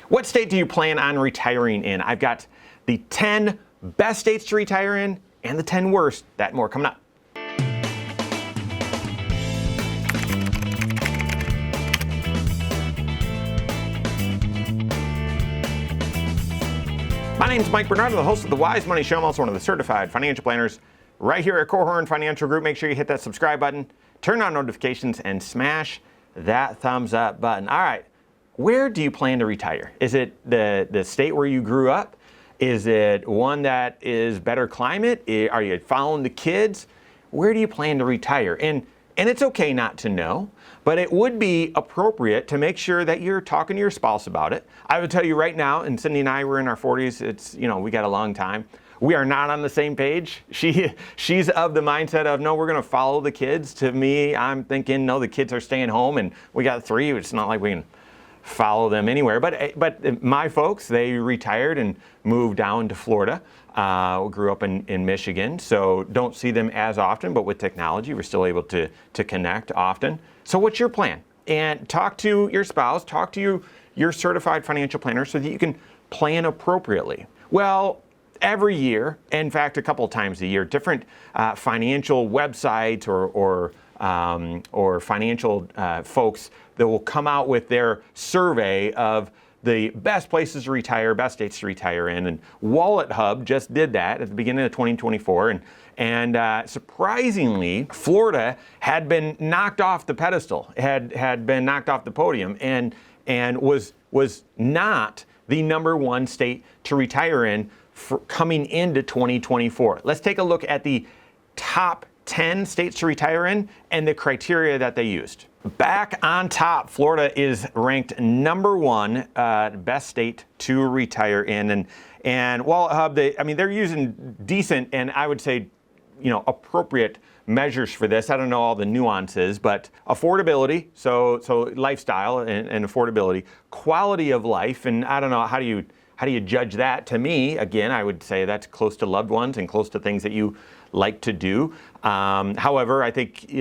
What state do you plan on retiring in? I've got the 10 best states to retire in and the 10 worst. That and more coming up. My name's Mike Bernard, the host of the Wise Money Show. I'm also one of the certified financial planners right here at Korhorn Financial Group. Make sure you hit that subscribe button, turn on notifications, and smash that thumbs up button. All right, where do you plan to retire? Is it the state where you grew up? Is it one that is better climate? Are you following the kids? Where do you plan to retire? And it's okay not to know, but it would be appropriate to make sure that you're talking to your spouse about it. I would tell you right now, and Cindy and I were in our 40s, it's, we got a long time. We are not on the same page. She's of the mindset of, no, we're gonna follow the kids. To me, I'm thinking, no, the kids are staying home and we got 3, it's not like we can follow them anywhere. But my folks, they retired and moved down to Florida. Grew up in Michigan, so don't see them as often, but with technology, we're still able to connect often. So what's your plan? And talk to your spouse, talk to your certified financial planner so that you can plan appropriately. Well, every year, in fact, a couple of times a year, different financial websites or financial folks that will come out with their survey of the best places to retire, best states to retire in. And Wallet Hub just did that at the beginning of 2024. And surprisingly, Florida had been knocked off the pedestal, had been knocked off the podium, and was not the #1 state to retire in for coming into 2024. Let's take a look at the top 10 states to retire in and the criteria that they used. Back on top, Florida is ranked #1 best state to retire in, and Wallet Hub, they're using decent and I would say, appropriate measures for this. I don't know all the nuances, but affordability, so lifestyle and affordability, quality of life, and I don't know how do you judge that? To me, again, I would say that's close to loved ones and close to things that you like to do. However, I think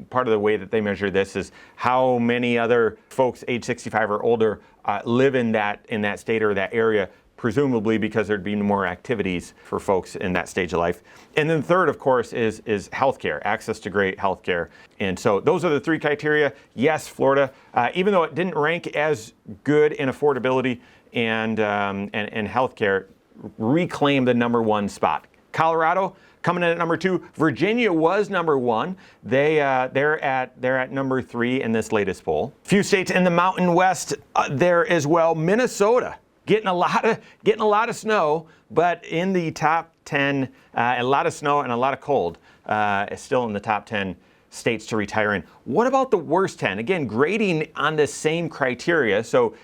part of the way that they measure this is how many other folks age 65 or older live in that state or that area, presumably because there'd be more activities for folks in that stage of life. And then third, of course, is healthcare, access to great healthcare. And so those are the 3 criteria. Yes, Florida, even though it didn't rank as good in affordability and healthcare, reclaimed the #1 spot. Colorado coming in at #2. Virginia was #1. They're at #3 in this latest poll. Few states in the Mountain West there as well. Minnesota getting a lot of snow, but in the top 10, a lot of snow and a lot of cold, still in the top 10 states to retire in. What about the worst 10? Again, grading on the same criteria. So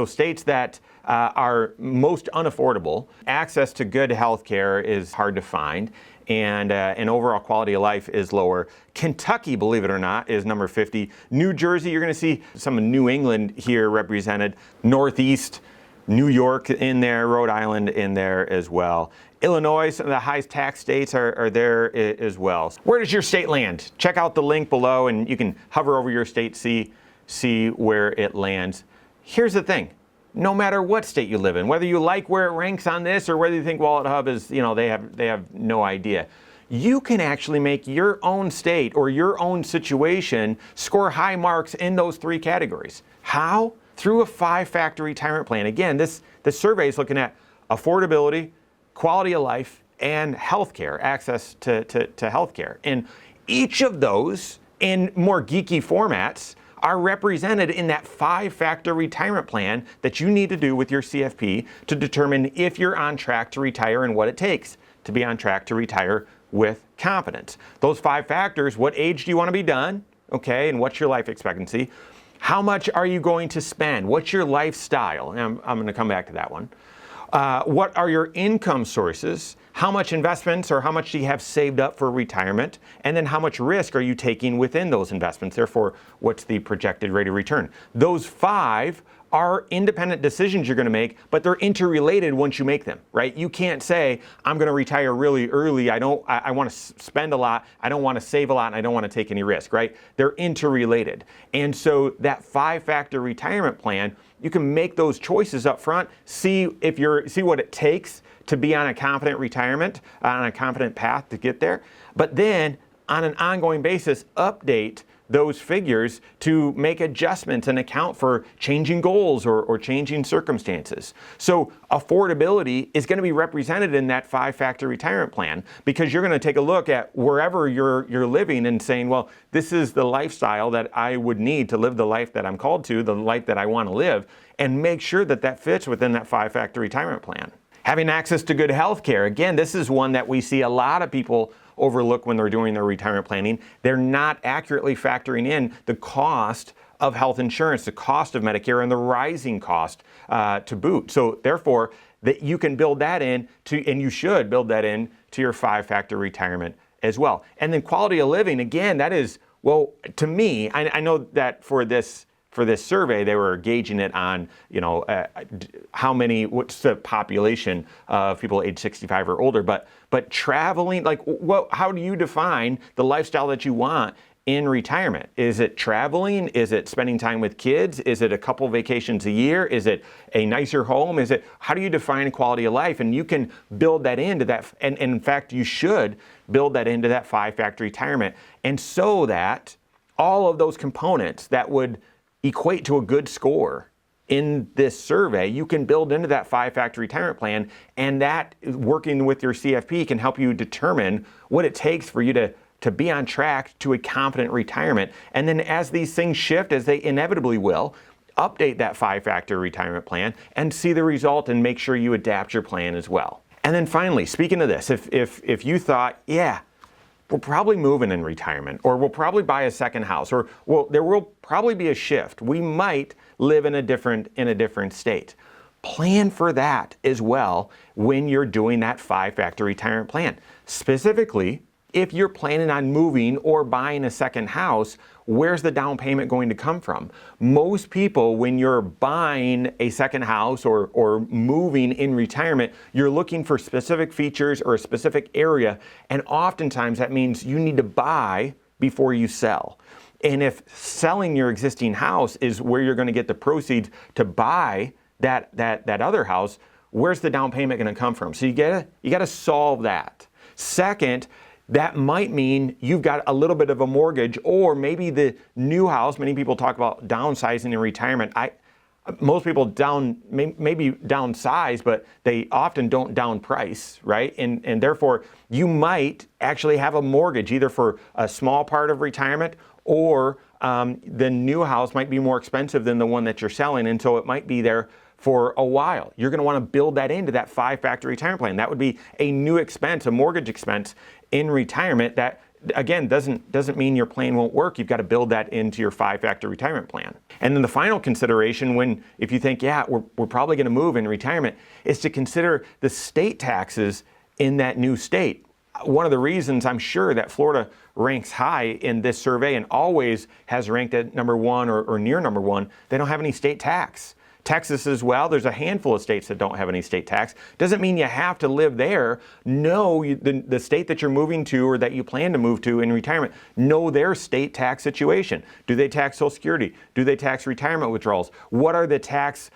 states that are most unaffordable, access to good health care is hard to find, and overall quality of life is lower. Kentucky, believe it or not, is number 50. New Jersey, you're going to see some of New England here represented. Northeast, New York in there, Rhode Island in there as well. Illinois, some of the highest tax states are there as well. Where does your state land? Check out the link below and you can hover over your state, see where it lands. Here's the thing. No matter what state you live in, whether you like where it ranks on this or whether you think Wallet Hub is, they have no idea. You can actually make your own state or your own situation score high marks in those 3 categories. How? Through a 5-factor retirement plan. Again, this survey is looking at affordability, quality of life, and healthcare, access to healthcare. And each of those, in more geeky formats, are represented in that 5-factor retirement plan that you need to do with your CFP to determine if you're on track to retire and what it takes to be on track to retire with confidence. Those 5 factors: what age do you want to be done? Okay, and what's your life expectancy? How much are you going to spend? What's your lifestyle? And I'm going to come back to that one. What are your income sources? How much investments or how much do you have saved up for retirement? And then how much risk are you taking within those investments? Therefore, what's the projected rate of return? Those 5 are independent decisions you're going to make, but they're interrelated once you make them, right? You can't say, I'm going to retire really early. I want to spend a lot. I don't want to save a lot, and I don't want to take any risk, right? They're interrelated. And so that 5-factor retirement plan, you can make those choices up front, see what it takes to be on a confident retirement, on a confident path to get there. But then on an ongoing basis, update those figures to make adjustments and account for changing goals or changing circumstances. So affordability is going to be represented in that 5-factor retirement plan, because you're going to take a look at wherever you're living and saying, well, this is the lifestyle that I would need to live the life that I'm called to, the life that I want to live, and make sure that that fits within that 5-factor retirement plan. Having access to good health care. Again, this is one that we see a lot of people overlook when they're doing their retirement planning. They're not accurately factoring in the cost of health insurance, the cost of Medicare, and the rising cost to boot. So therefore, that you can build that in to, and you should build that in to your 5-factor retirement as well. And then quality of living, again, that is, well, to me, I know that for this survey, they were gauging it on, what's the population of people age 65 or older, but traveling, how do you define the lifestyle that you want in retirement? Is it traveling? Is it spending time with kids? Is it a couple vacations a year? Is it a nicer home? How do you define quality of life? And you can build that into that, and in fact, you should build that into that 5-factor retirement. And so that all of those components that would equate to a good score in this survey, you can build into that 5-factor retirement plan, and that working with your CFP can help you determine what it takes for you to be on track to a confident retirement. And then as these things shift, as they inevitably will, update that 5-factor retirement plan and see the result and make sure you adapt your plan as well. And then finally, speaking of this, if you thought, yeah, we'll probably move in retirement, or we'll probably buy a second house, or there will probably be a shift. We might live in a different state. Plan for that as well when you're doing that 5-factor retirement plan. Specifically, if you're planning on moving or buying a second house, where's the down payment going to come from? Most people, when you're buying a second house or moving in retirement, you're looking for specific features or a specific area, and oftentimes that means you need to buy before you sell. And if selling your existing house is where you're going to get the proceeds to buy that other house, where's the down payment going to come from? So you gotta solve that. Second, that might mean you've got a little bit of a mortgage, or maybe the new house. Many people talk about downsizing in retirement. Most people maybe downsize, but they often don't down price, right? And therefore, you might actually have a mortgage either for a small part of retirement, or the new house might be more expensive than the one that you're selling, and so it might be there for a while. You're going to want to build that into that 5-factor retirement plan. That would be a new expense, a mortgage expense in retirement. That, again, doesn't mean your plan won't work. You've got to build that into your 5-factor retirement plan. And then the final consideration, if you think, yeah, we're probably going to move in retirement, is to consider the state taxes in that new state. One of the reasons I'm sure that Florida ranks high in this survey and always has ranked at number 1 or near number 1, they don't have any state tax. Texas as well, there's a handful of states that don't have any state tax. Doesn't mean you have to live there. Know the state that you're moving to or that you plan to move to in retirement, know their state tax situation. Do they tax Social Security? Do they tax retirement withdrawals? What are the tax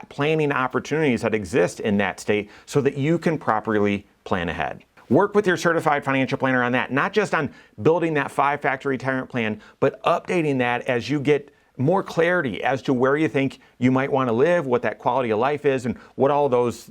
planning opportunities that exist in that state so that you can properly plan ahead? Work with your certified financial planner on that, not just on building that 5-factor retirement plan, but updating that as you get more clarity as to where you think you might want to live, what that quality of life is, and what all those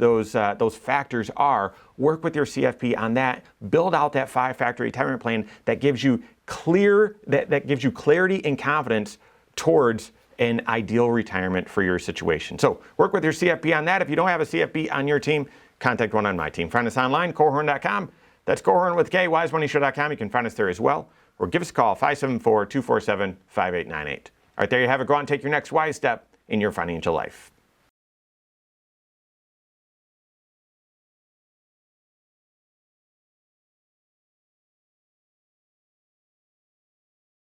factors are. Work with your CFP on that. Build out that 5-factor retirement plan that gives you clarity and confidence towards an ideal retirement for your situation. So work with your CFP on that. If you don't have a CFP on your team, contact one on my team. Find us online, Korhorn.com. That's Korhorn with K, wisemoneyshow.com. You can find us there as well. Or give us a call, 574-247-5898. All right, there you have it. Go out and take your next wise step in your financial life.